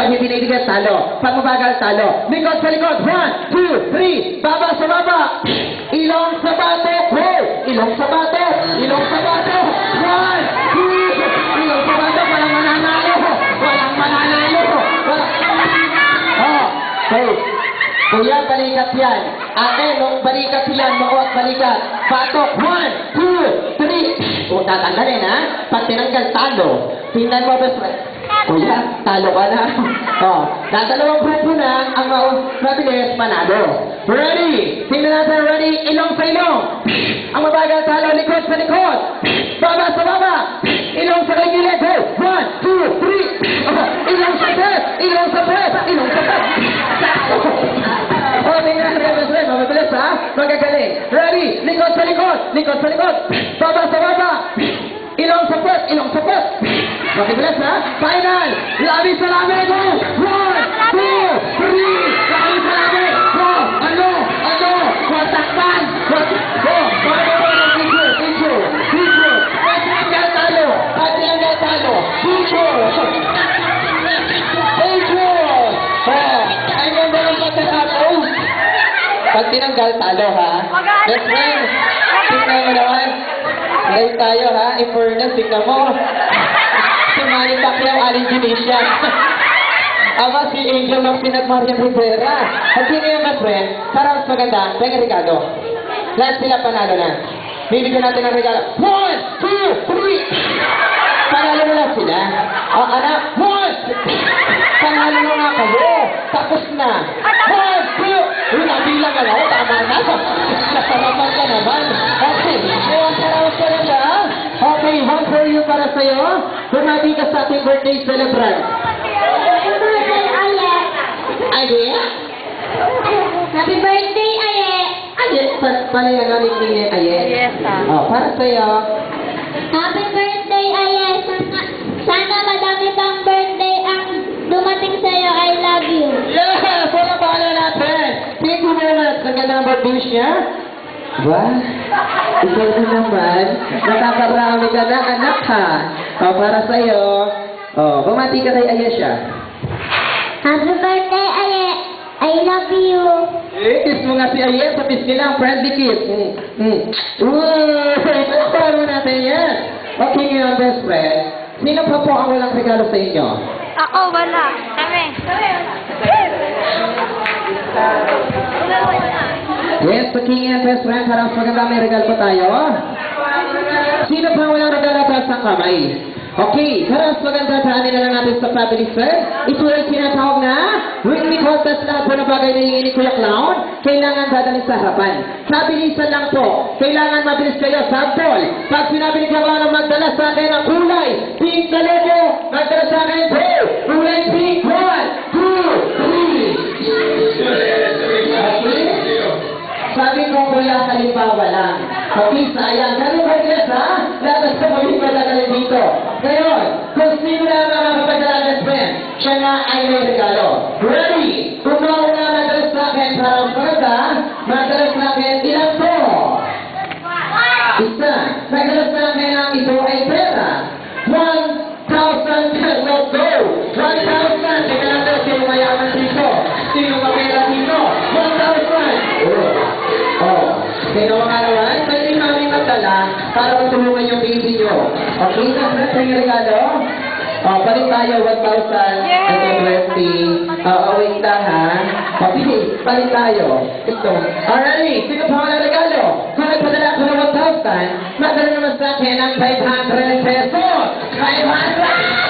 Pag hindi naibigay, talo. Pag mabagal, talo. Likod sa likod. 1, 2, 3. Baba sa baba. Ilong sa bato. Go! Ilong sa bato. Ilong sa bato. 1, 2. Ilong sa bato. Walang mananalo. Walang mananalo. Oh, hey. Kuya, balikat yan. Ate, nung balikat yan, makuha balikat. Batok, 1, 2, 3. O, tatanggalin, ha? Pag tinanggal, talo. Tingnan mo, best friend. Kuya, talo ka na. O, dalawang grupo na, ang mabilis, panalo. Ready? Tingnan natin, ready? Ilong sa ilong. Ang mabagal, talo, likod sa likod. Baba sa baba. Ilong sa kagilid. Go! 1, 2, 3. Ilong sa pet. Ilong sa pet. Ilong sa pet. O, tingnan natin, best friend. Mabilis, ha? Magagaling. Ready? Likod sa likod. Likod sa likod. Baba sa baba. Ilong sa pet. Ilong sa pet. Mabilis, ha? Final! Labi sa labi! Go! 1, 2, 3! Labi sa labi! Go! Ano? Ano? Watakpan! Go! Picture! Picture! Picture! At tinanggal talo! At tinanggal talo! Picture! Picture! Oh! Ay ganda ng pagkakataon! Pag tinanggal talo, ha? Best friend! Tingnan mo naman! Live tayo, ha? In fairness, tingnan mo! Si Manny Pacquiao, Aling Tunisia. Aba, si Angel ng Pinag-Marian Rivera. At sino yung best friend? Para mas maganda, may regalo. Lahat sila panalo na. Bibigyan natin ng regalo. 1, 2, 3. Panalo na lang sila. O, anak, 1. Panalo na nga kayo. Tapos na. 1, 2. Uy, nabilang ka na. O, tama na. Nasarapan ka naman. Okay. Ngayon, parawas ka na ba? Okay, one for you para sa'yo. Bumati ka sa ating birthday celebrant. Happy birthday, Aye! Aye? Happy birthday, Aye! Aye? Paano yung namin ni Aye? Yes, Oh, para sa'yo. Happy birthday, Aye! Sana madami pang birthday ang dumating sa'yo. I love you. Yes! Wala pa ka natin. Thank you very much. Ang ganda ng birthday wish niya. Ba? Ikaw na naman. Nakakarami ka na, anak ha. O, para sa'yo. O, bumati ka kay Ayesha. Happy birthday, Aye! I love you. Kiss mo nga si Ayesha. Kiss nila ang friendly kiss. Paro natin yan. Okay ngayon, best friend. Sino pa po ang walang regalo sa inyo? Ako, wala. Kami. Yes, sa King and best friend, parang maganda may regalo pa tayo. Sino pa walang regalo para sa kamay? Okay, parang maganda daanin na lang natin sa family friend. Ito ay tinatawag na weekly contest lahat po na bagay na hingin ni Kuya Clown. Kailangan dadalhin sa harapan. Sabilisan lang po. Kailangan mabilis kayo. Sample. Pag sinabi ni Kuya Clown na magdala sa akin ng kulay, pink na logo, magdala sa akin, go! Kulay pink, 1, 2, 3. Sabi ko kuya, halimbawa lang. Okay, sayang. Ganun ba guys, ha? Lahat sa maging madagaling dito. Ngayon, kung sino na makakapadala ng friend, siya na ay may regalo. Ready? Kung mauna madalas sa akin, parang maganda, madalas sa akin, ilan po? Isa. Madalas sa akin ang ito ay pera. 1,000 no go. 1,000. Teka lang daw, sino mayaman dito? Sino mapera dito? 1,000. Oh, sino mga naman? Pwede namin magdala para matulungan yung baby nyo. Okay, saan sa yung regalo? Oh, palit tayo, 1,000. Wait lang ha. Okay, palit tayo. Ito. Alright, sino pa wala regalo? Kung nagpadala ko ng 1,000, magdala naman sa akin ang 500 pesos. 500!